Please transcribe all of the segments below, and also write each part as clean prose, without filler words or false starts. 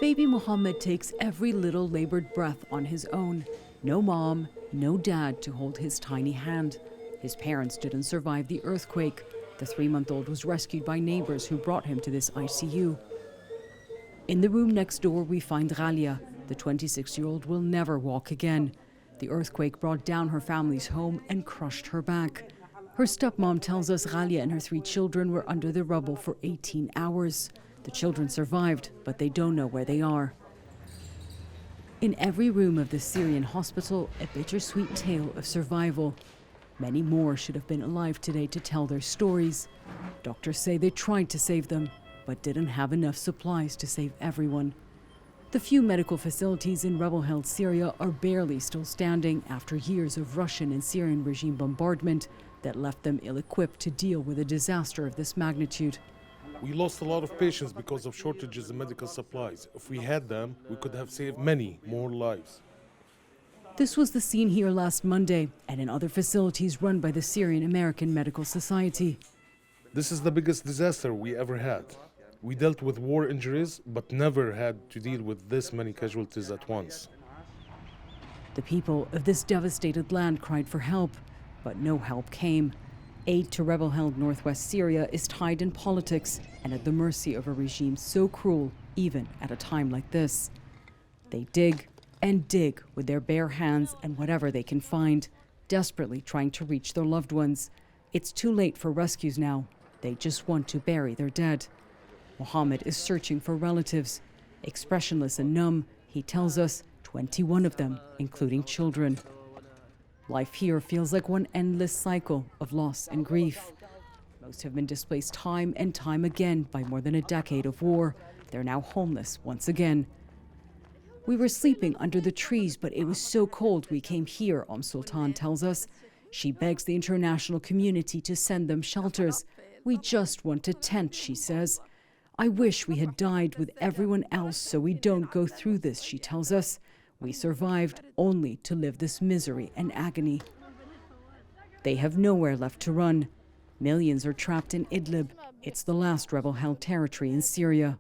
Baby Mohammed takes every little labored breath on his own. No mom, no dad to hold his tiny hand. His parents didn't survive the earthquake. The 3-month-old was rescued by neighbors who brought him to this ICU. In the room next door, we find Ghalia. The 26-year-old will never walk again. The earthquake brought down her family's home and crushed her back. Her stepmom tells us Ghalia and her 3 children were under the rubble for 18 hours. The children survived, but they don't know where they are. In every room of the Syrian hospital, a bittersweet tale of survival. Many more should have been alive today to tell their stories. Doctors say they tried to save them, but didn't have enough supplies to save everyone. The few medical facilities in rebel-held Syria are barely still standing after years of Russian and Syrian regime bombardment that left them ill-equipped to deal with a disaster of this magnitude. We lost a lot of patients because of shortages in medical supplies. If we had them, we could have saved many more lives. This was the scene here last Monday and in other facilities run by the Syrian American Medical Society. This is the biggest disaster we ever had. We dealt with war injuries, but never had to deal with this many casualties at once. The people of this devastated land cried for help, but no help came. Aid to rebel-held northwest Syria is tied in politics and at the mercy of a regime so cruel, even at a time like this. They dig and dig with their bare hands and whatever they can find, desperately trying to reach their loved ones. It's too late for rescues now. They just want to bury their dead. Mohammed is searching for relatives. Expressionless and numb, he tells us 21 of them, including children. Life here feels like one endless cycle of loss and grief. Most have been displaced time and time again by more than a decade of war. They're now homeless once again. We were sleeping under the trees, but it was so cold we came here, Sultan tells us. She begs the international community to send them shelters. We just want a tent, she says. I wish we had died with everyone else so we don't go through this, she tells us. We survived only to live this misery and agony. They have nowhere left to run. Millions are trapped in Idlib. It's the last rebel-held territory in Syria.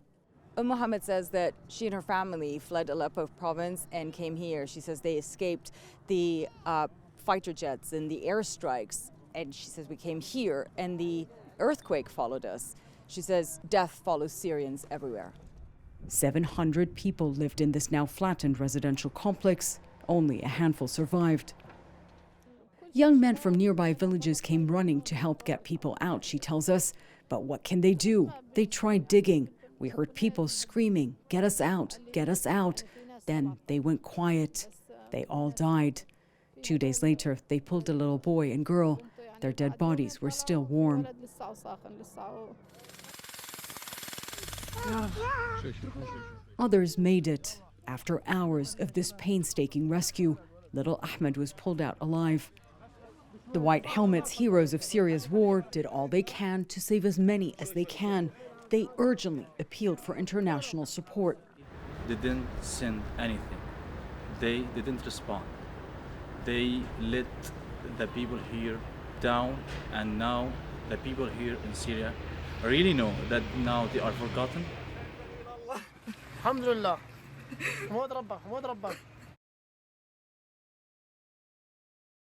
Mohammed says that she and her family fled Aleppo province and came here. She says they escaped the fighter jets and the airstrikes. And she says we came here and the earthquake followed us. She says death follows Syrians everywhere. 700 people lived in this now flattened residential complex. Only a handful survived. Young men from nearby villages came running to help get people out, she tells us. But what can they do? They tried digging. We heard people screaming, "Get us out, get us out." Then they went quiet. They all died. 2 days later, they pulled a little boy and girl. Their dead bodies were still warm. Others made it. After hours of this painstaking rescue, little Ahmed was pulled out alive. The White Helmets, heroes of Syria's war, did all they can to save as many as they can. They urgently appealed for international support. They didn't send anything. They didn't respond. They let the people here down, and now the people here in Syria really know that now they are forgotten.